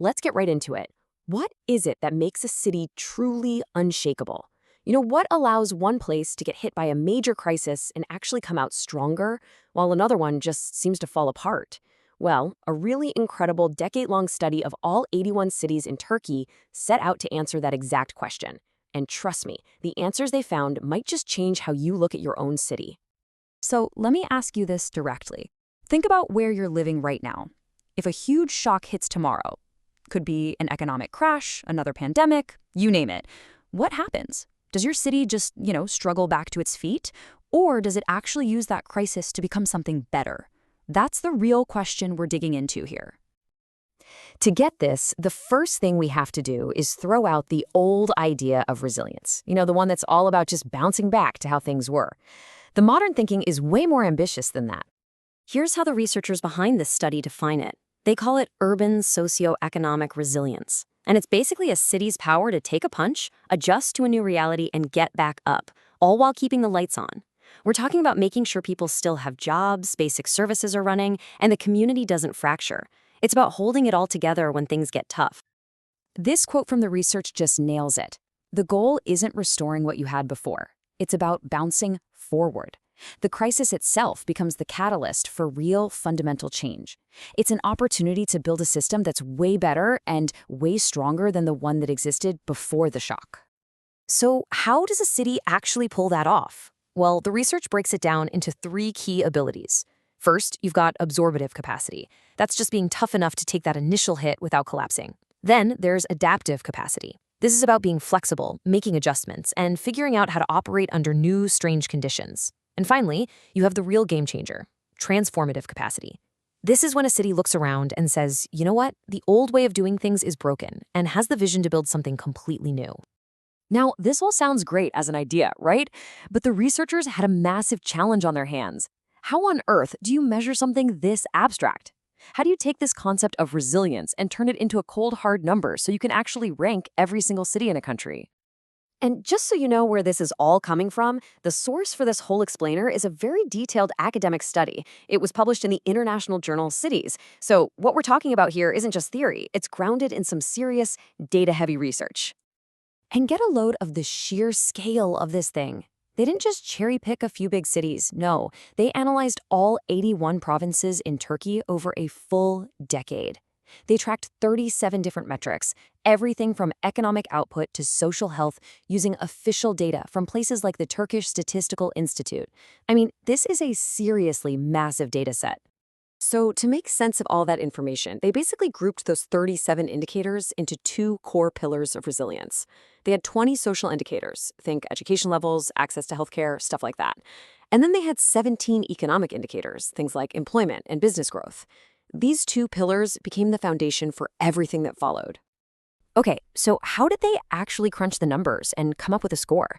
let's get right into it. What is it that makes a city truly unshakable? What allows one place to get hit by a major crisis and actually come out stronger, while another one just seems to fall apart? Well, a really incredible decade-long study of all 81 cities in Turkey set out to answer that exact question. And trust me, the answers they found might just change how you look at your own city. So let me ask you this directly. Think about where you're living right now. If a huge shock hits tomorrow, could be an economic crash, another pandemic, you name it, what happens? Does your city just, struggle back to its feet? Or does it actually use that crisis to become something better? That's the real question we're digging into here. To get this, the first thing we have to do is throw out the old idea of resilience. The one that's all about just bouncing back to how things were. The modern thinking is way more ambitious than that. Here's how the researchers behind this study define it. They call it urban socio-economic resilience. And it's basically a city's power to take a punch, adjust to a new reality, and get back up, all while keeping the lights on. We're talking about making sure people still have jobs, basic services are running, and the community doesn't fracture. It's about holding it all together when things get tough. This quote from the research just nails it. The goal isn't restoring what you had before. It's about bouncing forward. The crisis itself becomes the catalyst for real fundamental change. It's an opportunity to build a system that's way better and way stronger than the one that existed before the shock. So how does a city actually pull that off? Well, the research breaks it down into 3 key abilities. First, you've got absorptive capacity. That's just being tough enough to take that initial hit without collapsing. Then there's adaptive capacity. This is about being flexible, making adjustments, and figuring out how to operate under new, strange conditions. And finally, you have the real game changer, transformative capacity. This is when a city looks around and says, you know what, the old way of doing things is broken, and has the vision to build something completely new. Now, this all sounds great as an idea, right? But the researchers had a massive challenge on their hands. How on earth do you measure something this abstract? How do you take this concept of resilience and turn it into a cold, hard number so you can actually rank every single city in a country? And just so you know where this is all coming from, the source for this whole explainer is a very detailed academic study. It was published in the international journal Cities. So what we're talking about here isn't just theory, it's grounded in some serious, data-heavy research. And get a load of the sheer scale of this thing. They didn't just cherry-pick a few big cities, no. They analyzed all 81 provinces in Turkey over a full decade. They tracked 37 different metrics, everything from economic output to social health, using official data from places like the Turkish Statistical Institute. I mean, this is a seriously massive data set. So to make sense of all that information, they basically grouped those 37 indicators into 2 core pillars of resilience. They had 20 social indicators, think education levels, access to healthcare, stuff like that. And then they had 17 economic indicators, things like employment and business growth. These 2 pillars became the foundation for everything that followed. Okay, so how did they actually crunch the numbers and come up with a score?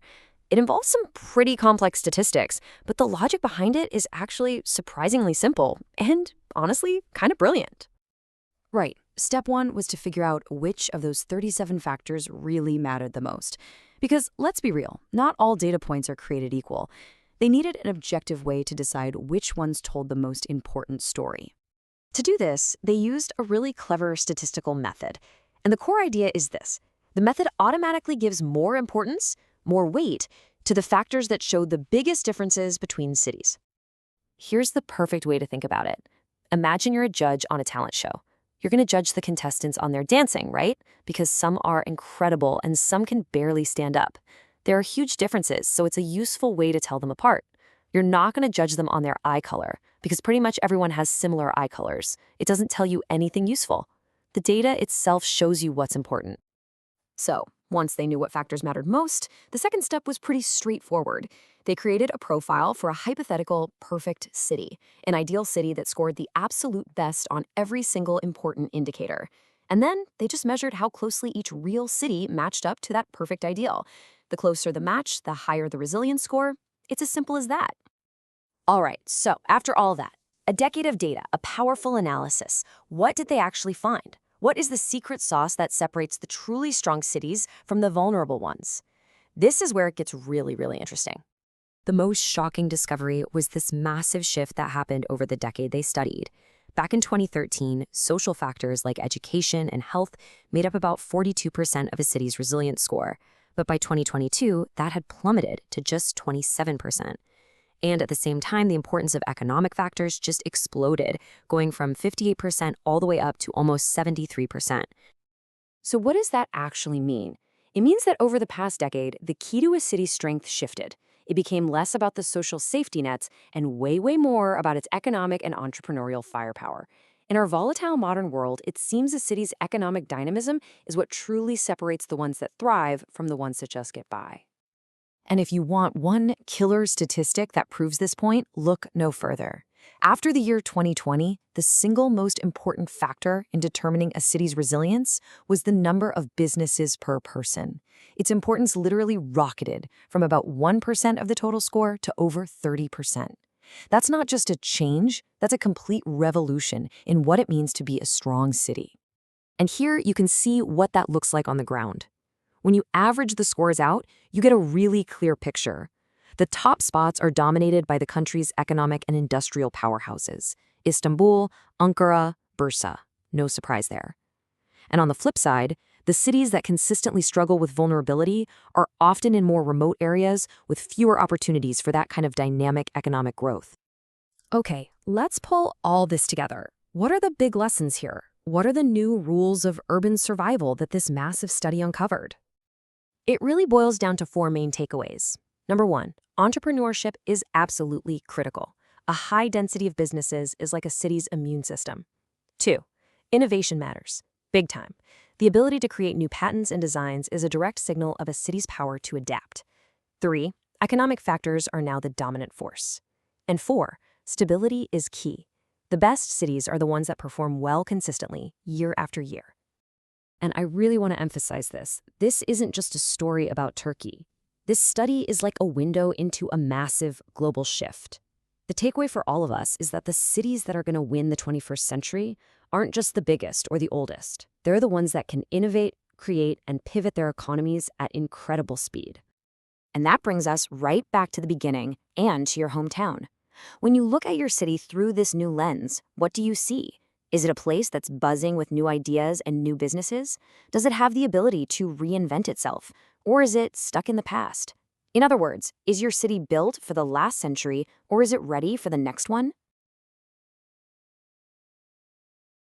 It involves some pretty complex statistics, but the logic behind it is actually surprisingly simple and, honestly, kind of brilliant. Right, step 1 was to figure out which of those 37 factors really mattered the most. Because let's be real, not all data points are created equal. They needed an objective way to decide which ones told the most important story. To do this, they used a really clever statistical method. And the core idea is this. The method automatically gives more importance, more weight, to the factors that showed the biggest differences between cities. Here's the perfect way to think about it. Imagine you're a judge on a talent show. You're going to judge the contestants on their dancing, right? Because some are incredible and some can barely stand up. There are huge differences, so it's a useful way to tell them apart. You're not going to judge them on their eye color, because pretty much everyone has similar eye colors. It doesn't tell you anything useful. The data itself shows you what's important. So, once they knew what factors mattered most, the second step was pretty straightforward. They created a profile for a hypothetical perfect city, an ideal city that scored the absolute best on every single important indicator. And then they just measured how closely each real city matched up to that perfect ideal. The closer the match, the higher the resilience score. It's as simple as that. All right, so after all that, a decade of data, a powerful analysis, what did they actually find? What is the secret sauce that separates the truly strong cities from the vulnerable ones? This is where it gets really, really interesting. The most shocking discovery was this massive shift that happened over the decade they studied. Back in 2013, social factors like education and health made up about 42% of a city's resilience score. But by 2022, that had plummeted to just 27%. And at the same time, the importance of economic factors just exploded, going from 58% all the way up to almost 73%. So what does that actually mean? It means that over the past decade, the key to a city's strength shifted. It became less about the social safety nets and way, way more about its economic and entrepreneurial firepower. In our volatile modern world, it seems a city's economic dynamism is what truly separates the ones that thrive from the ones that just get by. And if you want one killer statistic that proves this point, look no further. After the year 2020, the single most important factor in determining a city's resilience was the number of businesses per person. Its importance literally rocketed from about 1% of the total score to over 30%. That's not just a change, that's a complete revolution in what it means to be a strong city. And here you can see what that looks like on the ground. When you average the scores out, you get a really clear picture. The top spots are dominated by the country's economic and industrial powerhouses: Istanbul, Ankara, Bursa. No surprise there. And on the flip side, the cities that consistently struggle with vulnerability are often in more remote areas with fewer opportunities for that kind of dynamic economic growth. Okay, let's pull all this together. What are the big lessons here? What are the new rules of urban survival that this massive study uncovered? It really boils down to four main takeaways. Number one, entrepreneurship is absolutely critical. A high density of businesses is like a city's immune system. Two, innovation matters. Big time. The ability to create new patents and designs is a direct signal of a city's power to adapt. Three, economic factors are now the dominant force. And four, stability is key. The best cities are the ones that perform well consistently, year after year. And I really want to emphasize this. This isn't just a story about Turkey. This study is like a window into a massive global shift. The takeaway for all of us is that the cities that are going to win the 21st century aren't just the biggest or the oldest. They're the ones that can innovate, create, and pivot their economies at incredible speed. And that brings us right back to the beginning and to your hometown. When you look at your city through this new lens, what do you see? Is it a place that's buzzing with new ideas and new businesses? Does it have the ability to reinvent itself? Or is it stuck in the past? In other words, is your city built for the last century or is it ready for the next one?